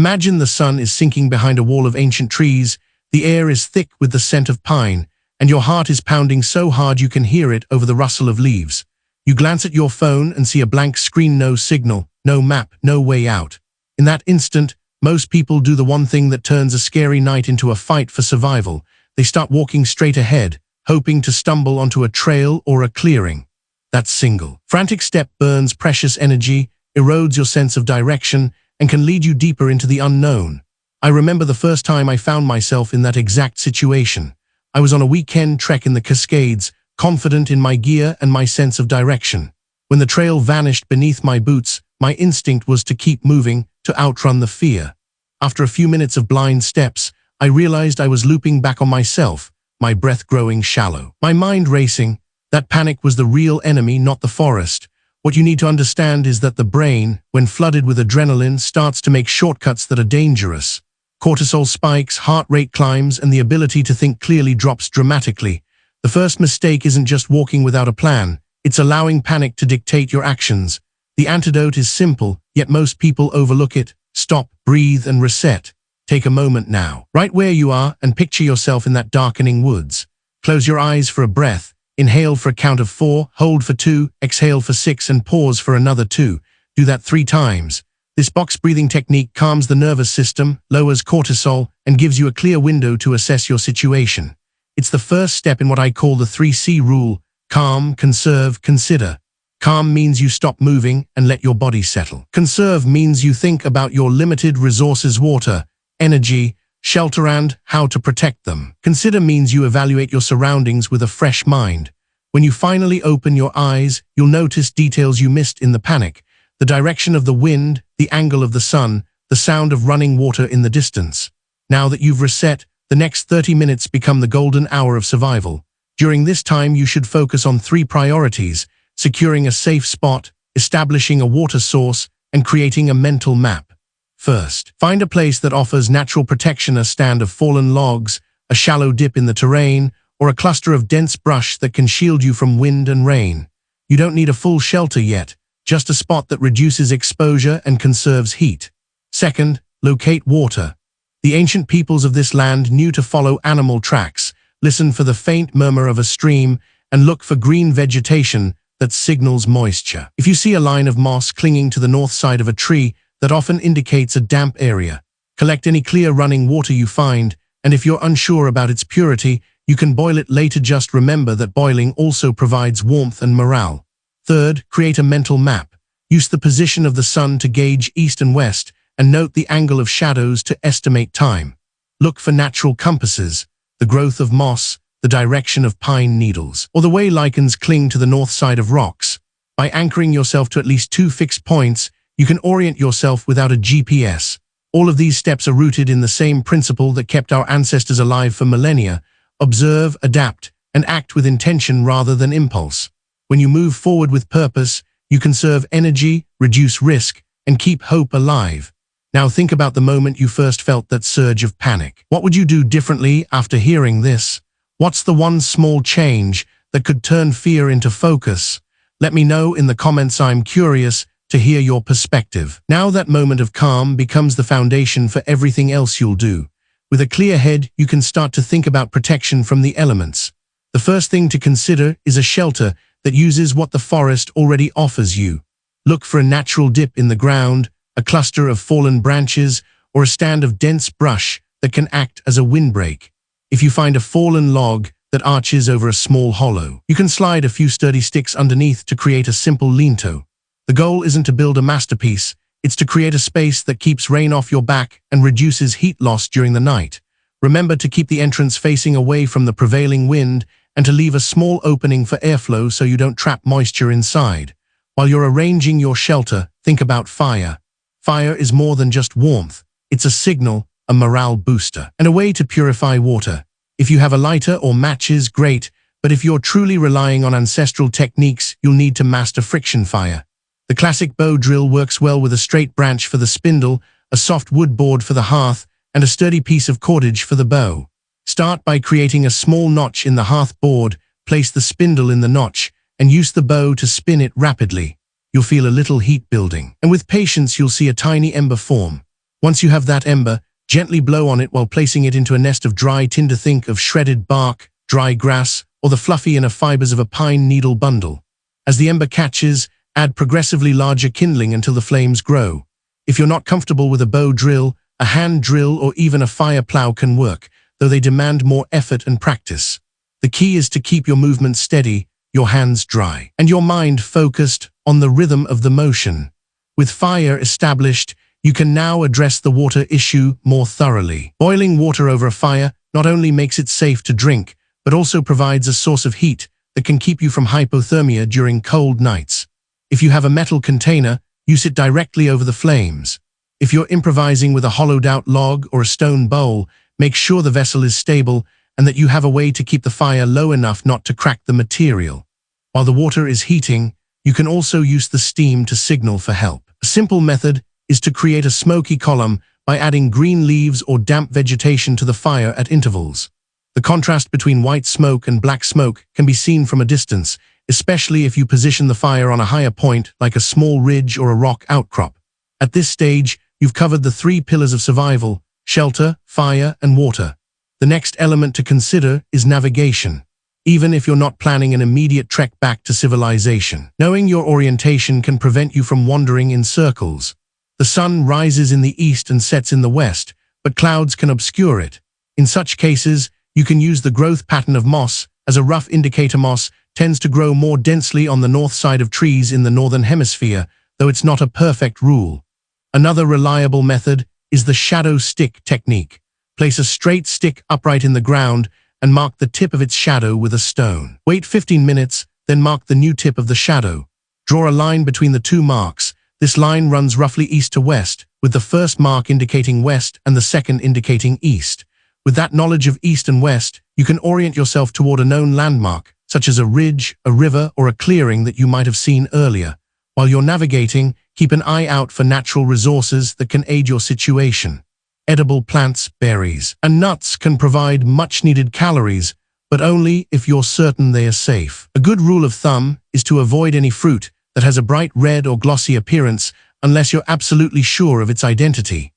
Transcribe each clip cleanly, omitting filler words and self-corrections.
Imagine the sun is sinking behind a wall of ancient trees, the air is thick with the scent of pine, and your heart is pounding so hard you can hear it over the rustle of leaves. You glance at your phone and see a blank screen, no signal, no map, no way out. In that instant, most people do the one thing that turns a scary night into a fight for survival. They start walking straight ahead, hoping to stumble onto a trail or a clearing. That single, frantic step burns precious energy, erodes your sense of direction, and can lead you deeper into the unknown. I remember the first time I found myself in that exact situation. I was on a weekend trek in the Cascades, confident in my gear and my sense of direction. When the trail vanished beneath my boots, my instinct was to keep moving, to outrun the fear. After a few minutes of blind steps, I realized I was looping back on myself, my breath growing shallow, my mind racing. That panic was the real enemy, not the forest. What you need to understand is that the brain, when flooded with adrenaline, starts to make shortcuts that are dangerous. Cortisol spikes, heart rate climbs, and the ability to think clearly drops dramatically. The first mistake isn't just walking without a plan, it's allowing panic to dictate your actions. The antidote is simple, yet most people overlook it. Stop, breathe, and reset. Take a moment now, right where you are, and picture yourself in that darkening woods. Close your eyes for a breath. Inhale for a count of 4, hold for 2, exhale for 6, and pause for another 2. Do that 3 times. This box breathing technique calms the nervous system, lowers cortisol, and gives you a clear window to assess your situation. It's the first step in what I call the 3C rule: calm, conserve, consider. Calm means you stop moving and let your body settle. Conserve means you think about your limited resources: water, energy, shelter, and how to protect them. Consider means you evaluate your surroundings with a fresh mind. When you finally open your eyes, you'll notice details you missed in the panic: the direction of the wind, the angle of the sun, the sound of running water in the distance. Now that you've reset, the next 30 minutes become the golden hour of survival. During this time, you should focus on 3 priorities: securing a safe spot, establishing a water source, and creating a mental map. First, find a place that offers natural protection: a stand of fallen logs, a shallow dip in the terrain, or a cluster of dense brush that can shield you from wind and rain. You don't need a full shelter yet, just a spot that reduces exposure and conserves heat. Second, locate water. The ancient peoples of this land knew to follow animal tracks, listen for the faint murmur of a stream, and look for green vegetation that signals moisture. If you see a line of moss clinging to the north side of a tree, that often indicates a damp area. Collect any clear running water you find, and if you're unsure about its purity, you can boil it later. Just remember that boiling also provides warmth and morale. Third, create a mental map. Use the position of the sun to gauge east and west, and note the angle of shadows to estimate time. Look for natural compasses, the growth of moss, the direction of pine needles, or the way lichens cling to the north side of rocks. By anchoring yourself to at least 2 fixed points, you can orient yourself without a GPS. All of these steps are rooted in the same principle that kept our ancestors alive for millennia: observe, adapt, and act with intention rather than impulse. When you move forward with purpose, you conserve energy, reduce risk, and keep hope alive. Now think about the moment you first felt that surge of panic. What would you do differently after hearing this? What's the one small change that could turn fear into focus? Let me know in the comments. I'm curious to hear your perspective. Now that moment of calm becomes the foundation for everything else you'll do. With a clear head, you can start to think about protection from the elements. The first thing to consider is a shelter that uses what the forest already offers you. Look for a natural dip in the ground, a cluster of fallen branches, or a stand of dense brush that can act as a windbreak. If you find a fallen log that arches over a small hollow, you can slide a few sturdy sticks underneath to create a simple lean-to. The goal isn't to build a masterpiece, it's to create a space that keeps rain off your back and reduces heat loss during the night. Remember to keep the entrance facing away from the prevailing wind and to leave a small opening for airflow so you don't trap moisture inside. While you're arranging your shelter, think about fire. Fire is more than just warmth. It's a signal, a morale booster, and a way to purify water. If you have a lighter or matches, great, but if you're truly relying on ancestral techniques, you'll need to master friction fire. The classic bow drill works well with a straight branch for the spindle, a soft wood board for the hearth, and a sturdy piece of cordage for the bow. Start by creating a small notch in the hearth board, place the spindle in the notch, and use the bow to spin it rapidly. You'll feel a little heat building, and with patience you'll see a tiny ember form. Once you have that ember, gently blow on it while placing it into a nest of dry tinder. Think of shredded bark, dry grass, or the fluffy inner fibers of a pine needle bundle. As the ember catches, add progressively larger kindling until the flames grow. If you're not comfortable with a bow drill, a hand drill or even a fire plow can work, though they demand more effort and practice. The key is to keep your movement steady, your hands dry, and your mind focused on the rhythm of the motion. With fire established, you can now address the water issue more thoroughly. Boiling water over a fire not only makes it safe to drink, but also provides a source of heat that can keep you from hypothermia during cold nights. If you have a metal container, use it directly over the flames. If you're improvising with a hollowed-out log or a stone bowl, make sure the vessel is stable and that you have a way to keep the fire low enough not to crack the material. While the water is heating, you can also use the steam to signal for help. A simple method is to create a smoky column by adding green leaves or damp vegetation to the fire at intervals. The contrast between white smoke and black smoke can be seen from a distance, especially if you position the fire on a higher point like a small ridge or a rock outcrop. At this stage, you've covered the 3 pillars of survival: shelter, fire, and water. The next element to consider is navigation. Even if you're not planning an immediate trek back to civilization, knowing your orientation can prevent you from wandering in circles. The sun rises in the east and sets in the west, but clouds can obscure it. In such cases, you can use the growth pattern of moss as a rough indicator. Moss tends to grow more densely on the north side of trees in the northern hemisphere, though it's not a perfect rule. Another reliable method is the shadow stick technique. Place a straight stick upright in the ground and mark the tip of its shadow with a stone. Wait 15 minutes, then mark the new tip of the shadow. Draw a line between the 2 marks. This line runs roughly east to west, with the first mark indicating west and the second indicating east. With that knowledge of east and west, you can orient yourself toward a known landmark, such as a ridge, a river, or a clearing that you might have seen earlier. While you're navigating, keep an eye out for natural resources that can aid your situation. Edible plants, berries, and nuts can provide much-needed calories, but only if you're certain they are safe. A good rule of thumb is to avoid any fruit that has a bright red or glossy appearance unless you're absolutely sure of its identity.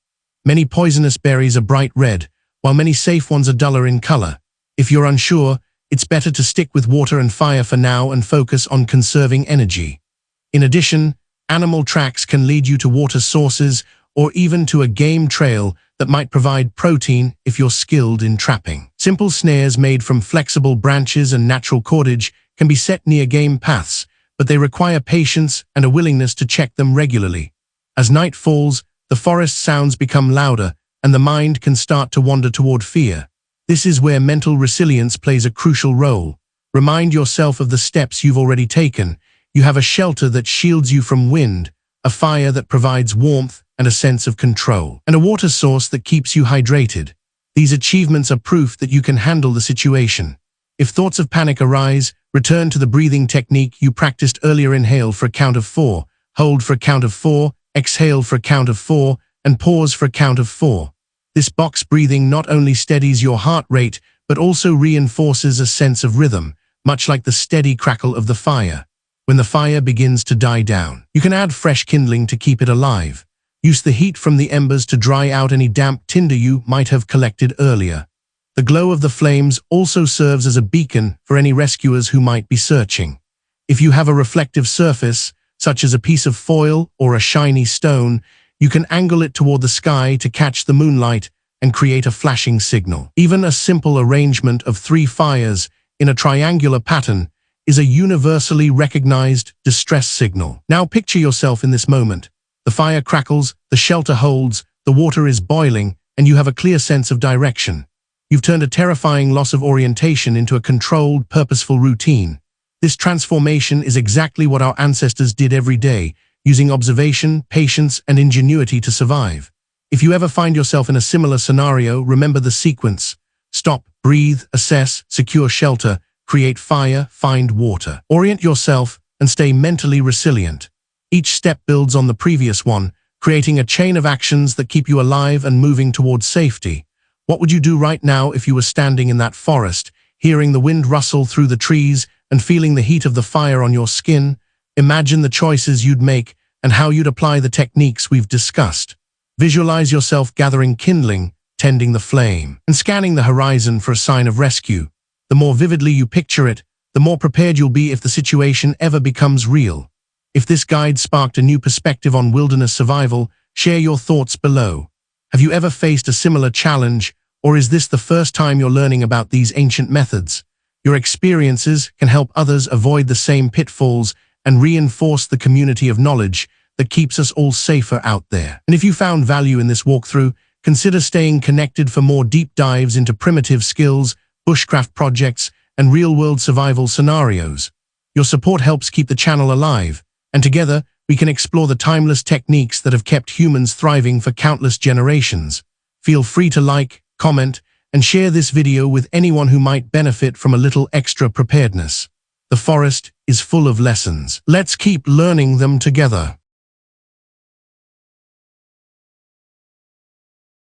Many poisonous berries are bright red, while many safe ones are duller in color. If you're unsure, it's better to stick with water and fire for now and focus on conserving energy. In addition, animal tracks can lead you to water sources or even to a game trail that might provide protein if you're skilled in trapping. Simple snares made from flexible branches and natural cordage can be set near game paths, but they require patience and a willingness to check them regularly. As night falls, the forest sounds become louder, and the mind can start to wander toward fear. This is where mental resilience plays a crucial role. Remind yourself of the steps you've already taken. You have a shelter that shields you from wind, a fire that provides warmth and a sense of control, and a water source that keeps you hydrated. These achievements are proof that you can handle the situation. If thoughts of panic arise, return to the breathing technique you practiced earlier. Inhale for a count of 4, hold for a count of 4, exhale for a count of 4, and pause for a count of 4. This box breathing not only steadies your heart rate, but also reinforces a sense of rhythm, much like the steady crackle of the fire. When the fire begins to die down, you can add fresh kindling to keep it alive. Use the heat from the embers to dry out any damp tinder you might have collected earlier. The glow of the flames also serves as a beacon for any rescuers who might be searching. If you have a reflective surface, such as a piece of foil or a shiny stone, you can angle it toward the sky to catch the moonlight and create a flashing signal. Even a simple arrangement of 3 fires in a triangular pattern is a universally recognized distress signal. Now picture yourself in this moment. The fire crackles, the shelter holds, the water is boiling, and you have a clear sense of direction. You've turned a terrifying loss of orientation into a controlled, purposeful routine. This transformation is exactly what our ancestors did every day, using observation, patience, and ingenuity to survive. If you ever find yourself in a similar scenario, remember the sequence. Stop, breathe, assess, secure shelter, create fire, find water. Orient yourself and stay mentally resilient. Each step builds on the previous one, creating a chain of actions that keep you alive and moving towards safety. What would you do right now if you were standing in that forest, hearing the wind rustle through the trees and feeling the heat of the fire on your skin? Imagine the choices you'd make and how you'd apply the techniques we've discussed. Visualize yourself gathering kindling, tending the flame, and scanning the horizon for a sign of rescue. The more vividly you picture it, the more prepared you'll be if the situation ever becomes real. If this guide sparked a new perspective on wilderness survival, share your thoughts below. Have you ever faced a similar challenge, or is this the first time you're learning about these ancient methods? Your experiences can help others avoid the same pitfalls and reinforce the community of knowledge that keeps us all safer out there. And if you found value in this walkthrough, consider staying connected for more deep dives into primitive skills, bushcraft projects, and real-world survival scenarios. Your support helps keep the channel alive, and together we can explore the timeless techniques that have kept humans thriving for countless generations. Feel free to like, comment, and share this video with anyone who might benefit from a little extra preparedness. The forest is full of lessons. Let's keep learning them together.